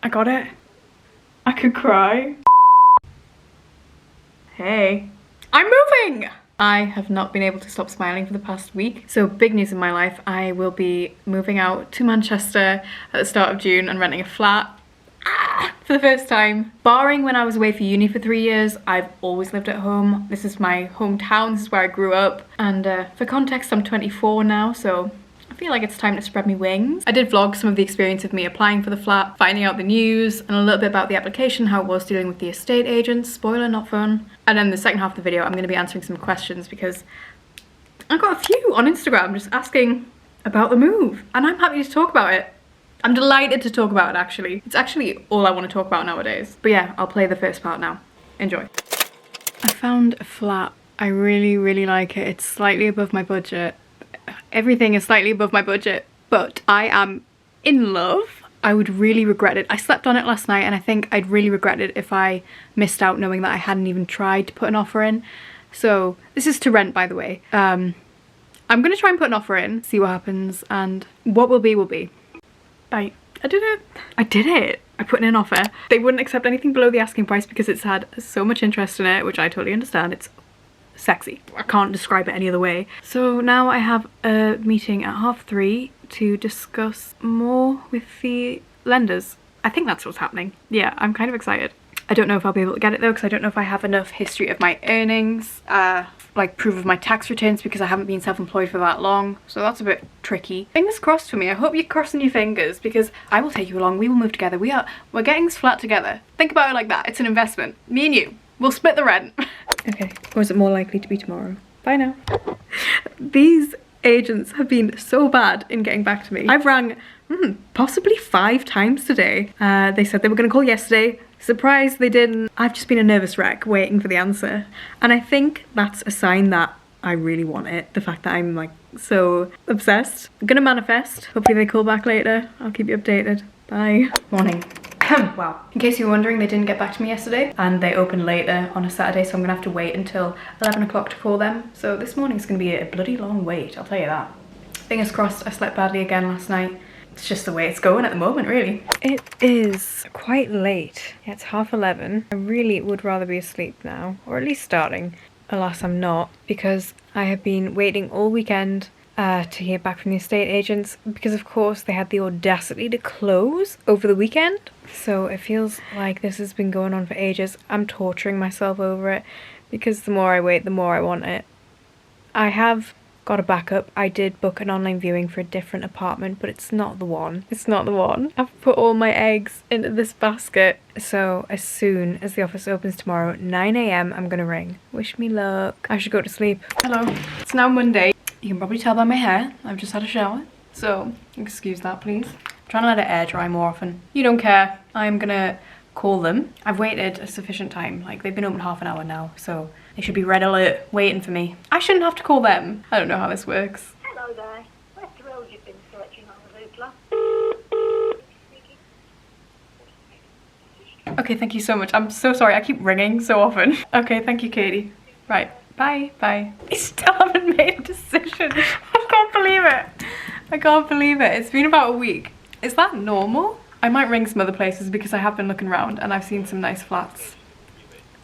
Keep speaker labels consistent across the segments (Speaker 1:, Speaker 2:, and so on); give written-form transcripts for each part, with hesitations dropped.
Speaker 1: I got it. I could cry. Hey. I'm moving! I have not been able to stop smiling for the past week. So big news in my life, I will be moving out to Manchester at the start of June and renting a flat. For the first time. Barring when I was away for uni for 3 years, I've always lived at home. This is my hometown, this is where I grew up. And for context, I'm 24 now, so I feel like it's time to spread my wings. I did vlog some of the experience of me applying for the flat, finding out the news, and a little bit about the application, how it was dealing with the estate agents. Spoiler, not fun. And then the second half of the video, I'm going to be answering some questions because I got a few on Instagram just asking about the move, and I'm happy to talk about it. I'm delighted to talk about it, actually. It's actually all I want to talk about nowadays. But yeah, I'll play the first part now. Enjoy. I found a flat. I really, really like it. It's slightly above my budget. Everything is slightly above my budget, but I am in love. I would really regret it. I slept on it last night and I think I'd really regret it if I missed out knowing that I hadn't even tried to put an offer in. So this is to rent, by the way. I'm gonna try and put an offer in, see what happens, and what will be will be. I did it. I did it. I put in an offer. They wouldn't accept anything below the asking price because it's had so much interest in it, which I totally understand. It's sexy. I can't describe it any other way. So now I have a meeting at 3:30 to discuss more with the lenders. I think that's what's happening. Yeah, I'm kind of excited. I don't know if I'll be able to get it though, because I don't know if I have enough history of my earnings, like proof of my tax returns, because I haven't been self-employed for that long. So that's a bit tricky. Fingers crossed for me. I hope you're crossing your fingers, because I will take you along. We will move together. We're getting this flat together. Think about it like that. It's an investment. Me and you. We'll split the rent. Okay, or is it more likely to be tomorrow? Bye now. These agents have been so bad in getting back to me. I've rang possibly 5 times today. They said they were going to call yesterday. Surprised they didn't. I've just been a nervous wreck waiting for the answer. And I think that's a sign that I really want it. The fact that I'm like so obsessed. I'm gonna manifest. Hopefully they call back later. I'll keep you updated. Bye. Morning. Wow. In case you were wondering, they didn't get back to me yesterday and they open later on a Saturday, so I'm gonna have to wait until 11 o'clock to call them. So this morning's gonna be a bloody long wait, I'll tell you that. Fingers crossed. I slept badly again last night. It's just the way it's going at the moment, really. It is quite late. Yeah, it's 11:30. I really would rather be asleep now, or at least starting. Alas, I'm not, because I have been waiting all weekend to hear back from the estate agents, because of course they had the audacity to close over the weekend. So it feels like this has been going on for ages. I'm torturing myself over it, because the more I wait, the more I want it. I have got a backup. I did book an online viewing for a different apartment, but it's not the one. It's not the one. I've put all my eggs into this basket. So as soon as the office opens tomorrow at 9 AM, I'm gonna ring. Wish me luck. I should go to sleep. Hello. It's now Monday. You can probably tell by my hair. I've just had a shower. So excuse that, please. I'm trying to let it air dry more often. You don't care. I'm gonna call them. I've waited a sufficient time. Like, they've been open half an hour now, so they should be red alert waiting for me. I shouldn't have to call them. I don't know how this works.
Speaker 2: Hello there. Where's the road you've been searching on the Zoopla?
Speaker 1: Okay, thank you so much. I'm so sorry. I keep ringing so often. Okay, thank you, Katie. Right. Bye. Bye. I still haven't made a decision. I can't believe it. I can't believe it. It's been about a week. Is that normal? I might ring some other places because I have been looking around and I've seen some nice flats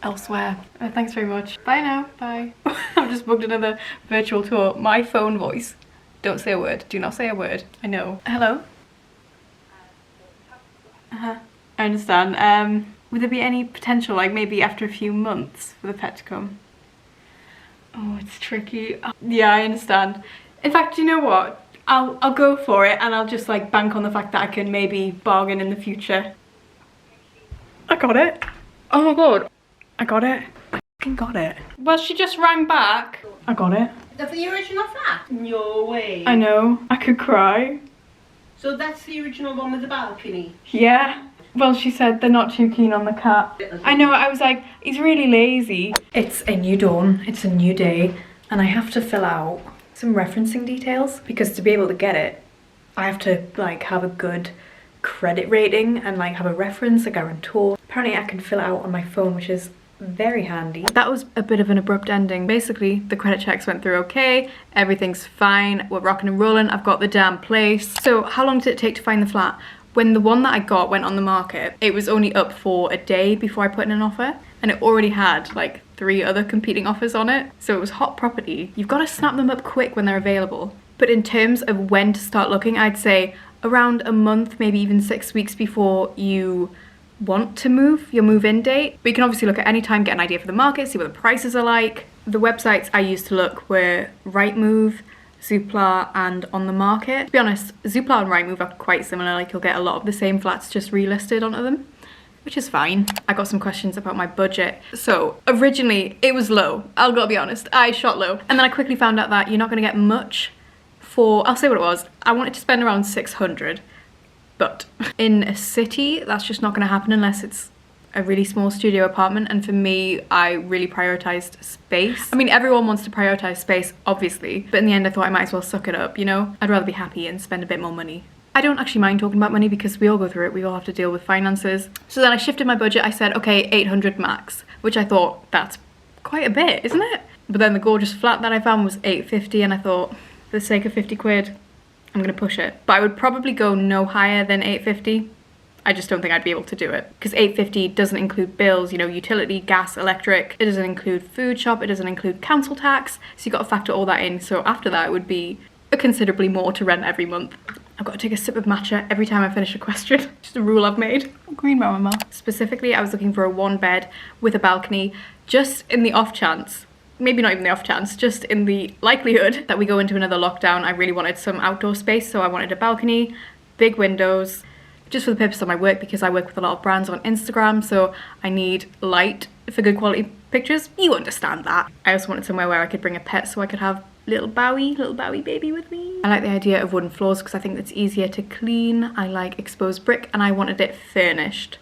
Speaker 1: elsewhere. Thanks very much. Bye now. Bye. I've just booked another virtual tour. My phone voice. Don't say a word. Do not say a word. I know. Hello? I understand. Would there be any potential, like maybe after a few months, for the pet to come? Oh, it's tricky. Yeah, I understand. In fact, you know what? I'll go for it and I'll just like bank on the fact that I can maybe bargain in the future. I got it. Oh my god. I got it. I fucking got it. Well, she just rang back. I got it.
Speaker 2: Is that for the original flat? No way.
Speaker 1: I know. I could cry.
Speaker 2: So that's the original one with the balcony?
Speaker 1: Yeah. Well, she said they're not too keen on the cat. I know, I was like, he's really lazy. It's a new dawn, it's a new day, and I have to fill out some referencing details, because to be able to get it, I have to like have a good credit rating and like have a reference, a guarantor. Apparently I can fill it out on my phone, which is very handy. That was a bit of an abrupt ending. Basically, the credit checks went through okay, everything's fine, we're rocking and rolling, I've got the damn place. So how long did it take to find the flat? When the one that I got went on the market, it was only up for a day before I put in an offer, and it already had like 3 other competing offers on it. So it was hot property. You've got to snap them up quick when they're available. But in terms of when to start looking, I'd say around a month, maybe even 6 weeks before you want to move, your move-in date. But you can obviously look at any time, get an idea for the market, see what the prices are like. The websites I used to look were Rightmove, Zoopla, and On the Market. To be honest, Zoopla and Rightmove are quite similar. Like, you'll get a lot of the same flats just relisted onto them, which is fine. I got some questions about my budget. So originally it was low. I'll gotta be honest, I shot low. And then I quickly found out that you're not gonna get much for, I'll say what it was. I wanted to spend around 600, but in a city, that's just not gonna happen unless it's a really small studio apartment. And for me, I really prioritized space. I mean, everyone wants to prioritize space, obviously, but in the end I thought I might as well suck it up, you know? I'd rather be happy and spend a bit more money. I don't actually mind talking about money because we all go through it. We all have to deal with finances. So then I shifted my budget. I said, okay, 800 max, which I thought that's quite a bit, isn't it? But then the gorgeous flat that I found was 850, and I thought, for the sake of 50 quid, I'm gonna push it. But I would probably go no higher than 850. I just don't think I'd be able to do it because 850 doesn't include bills, you know, utility, gas, electric. It doesn't include food shop. It doesn't include council tax. So you got to factor all that in. So after that, it would be considerably more to rent every month. I've got to take a sip of matcha every time I finish a question. Just a rule I've made. Green mama. Specifically, I was looking for a 1-bed with a balcony, just in the off chance, maybe not even the off chance, just in the likelihood that we go into another lockdown. I really wanted some outdoor space, so I wanted a balcony, big windows, just for the purpose of my work, because I work with a lot of brands on Instagram, so I need light for good quality pictures. You understand that. I also wanted somewhere where I could bring a pet so I could have little bowie baby with me. I like the idea of wooden floors because I think it's easier to clean. I like exposed brick, and I wanted it furnished.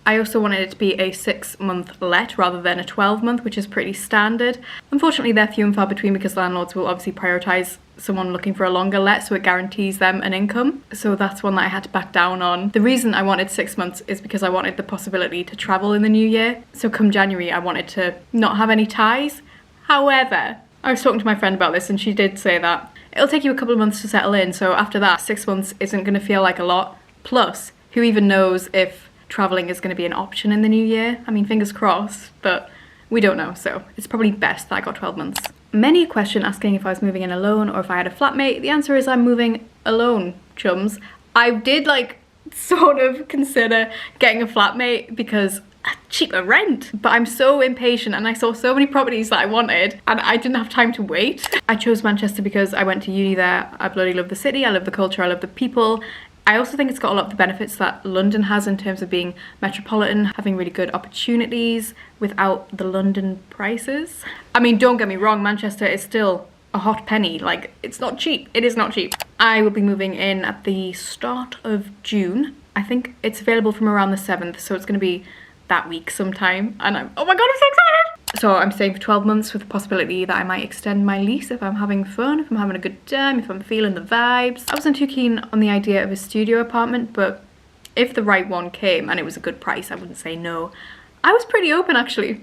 Speaker 1: I also wanted it to be a 6-month let rather than a 12-month, which is pretty standard. Unfortunately, they're few and far between because landlords will obviously prioritise someone looking for a longer let, so it guarantees them an income. So that's one that I had to back down on. The reason I wanted 6 months is because I wanted the possibility to travel in the new year. So come January, I wanted to not have any ties. However, I was talking to my friend about this, and she did say that it'll take you a couple of months to settle in. So after that, 6 months isn't going to feel like a lot. Plus, who even knows if traveling is going to be an option in the new year? I mean, fingers crossed, but we don't know. So it's probably best that I got 12 months. Many a question asking if I was moving in alone or if I had a flatmate. The answer is I'm moving alone, chums. I did sort of consider getting a flatmate because cheaper rent, but I'm so impatient and I saw so many properties that I wanted and I didn't have time to wait. I chose Manchester because I went to uni there. I bloody love the city, I love the culture, I love the people. I also think it's got a lot of the benefits that London has in terms of being metropolitan, having really good opportunities without the London prices. I mean, don't get me wrong, Manchester is still a hot penny. Like, it's not cheap. It is not cheap. I will be moving in at the start of June. I think it's available from around the 7th, so it's going to be that week sometime. And oh my god, I'm so excited! So I'm staying for 12 months with the possibility that I might extend my lease if I'm having fun, if I'm having a good time, if I'm feeling the vibes. I wasn't too keen on the idea of a studio apartment, but if the right one came and it was a good price, I wouldn't say no. I was pretty open, actually.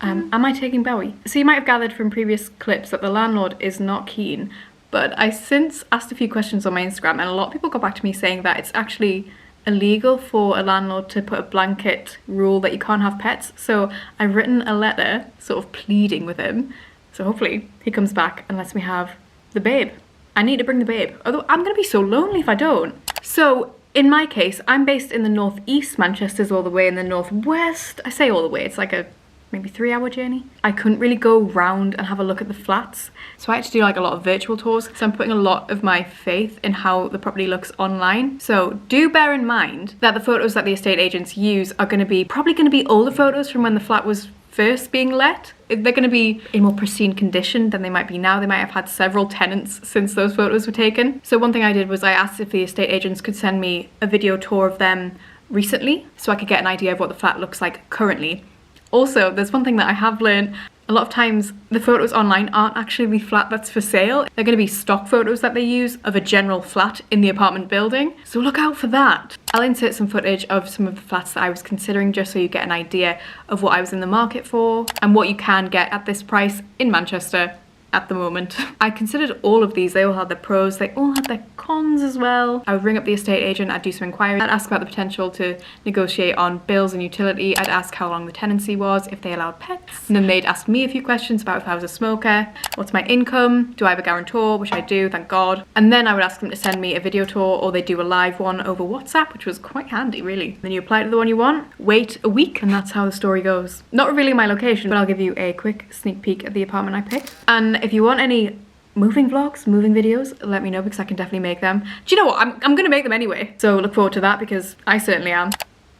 Speaker 1: Am I taking Bowie? So you might have gathered from previous clips that the landlord is not keen, but I since asked a few questions on my Instagram and a lot of people got back to me saying that it's actually illegal for a landlord to put a blanket rule that you can't have pets. So I've written a letter sort of pleading with him. So hopefully he comes back and lets me have the babe. I need to bring the babe, although I'm gonna be so lonely if I don't. So in my case, I'm based in the northeast. Manchester's all the way in the northwest. I say all the way, it's like a maybe 3-hour journey. I couldn't really go round and have a look at the flats, so I had to do like a lot of virtual tours. So I'm putting a lot of my faith in how the property looks online. So do bear in mind that the photos that the estate agents use are going to be probably going to be older photos from when the flat was first being let. They're going to be in more pristine condition than they might be now. They might have had several tenants since those photos were taken. So one thing I did was I asked if the estate agents could send me a video tour of them recently so I could get an idea of what the flat looks like currently. Also, there's one thing that I have learned. A lot of times the photos online aren't actually the flat that's for sale. They're going to be stock photos that they use of a general flat in the apartment building. So look out for that. I'll insert some footage of some of the flats that I was considering just so you get an idea of what I was in the market for and what you can get at this price in Manchester. at the moment. I considered all of these. They all had their pros, they all had their cons as well. I would ring up the estate agent, I'd do some inquiries, I'd ask about the potential to negotiate on bills and utility, I'd ask how long the tenancy was, if they allowed pets, and then they'd ask me a few questions about if I was a smoker, what's my income, do I have a guarantor, which I do, thank God. And then I would ask them to send me a video tour, or they do a live one over WhatsApp, which was quite handy really. Then you apply to the one you want, wait a week, and that's how the story goes. Not revealing my location, but I'll give you a quick sneak peek at the apartment I picked. And if you want any moving vlogs, moving videos, let me know because I can definitely make them. Do you know what? I'm gonna make them anyway. So look forward to that because I certainly am.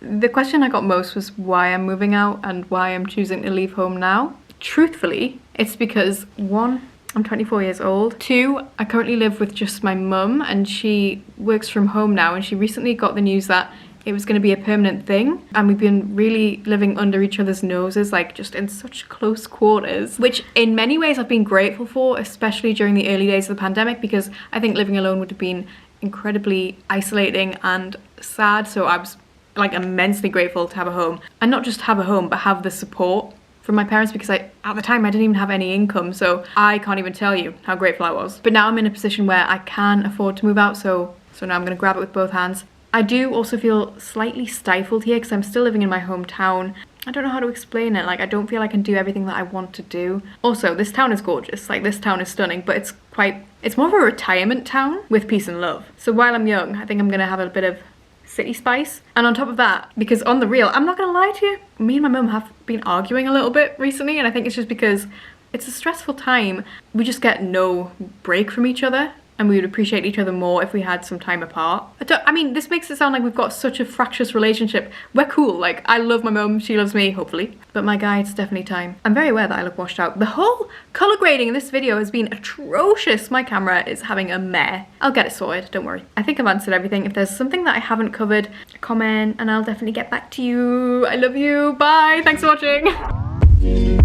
Speaker 1: The question I got most was why I'm moving out and why I'm choosing to leave home now. Truthfully, it's because 1, I'm 24 years old. 2, I currently live with just my mum and she works from home now, and she recently got the news that it was going to be a permanent thing, and we've been really living under each other's noses, like just in such close quarters, which in many ways I've been grateful for, especially during the early days of the pandemic, because I think living alone would have been incredibly isolating and sad. So I was like immensely grateful to have a home, and not just have a home but have the support from my parents, because at the time I didn't even have any income, so I can't even tell you how grateful I was. But now I'm in a position where I can afford to move out, so now I'm going to grab it with both hands. I do also feel slightly stifled here because I'm still living in my hometown. I don't know how to explain it, like I don't feel I can do everything that I want to do. Also, this town is gorgeous, like this town is stunning, but it's more of a retirement town with peace and love. So while I'm young, I think I'm gonna have a bit of city spice. And on top of that, because on the real, I'm not gonna lie to you, me and my mum have been arguing a little bit recently, and I think it's just because it's a stressful time. We just get no break from each other, and we would appreciate each other more if we had some time apart. I mean, this makes it sound like we've got such a fractious relationship. We're cool, like I love my mum, she loves me, hopefully. But my guy, it's definitely time. I'm very aware that I look washed out. The whole colour grading in this video has been atrocious. My camera is having a mare. I'll get it sorted, don't worry. I think I've answered everything. If there's something that I haven't covered, comment and I'll definitely get back to you. I love you, bye, thanks for watching.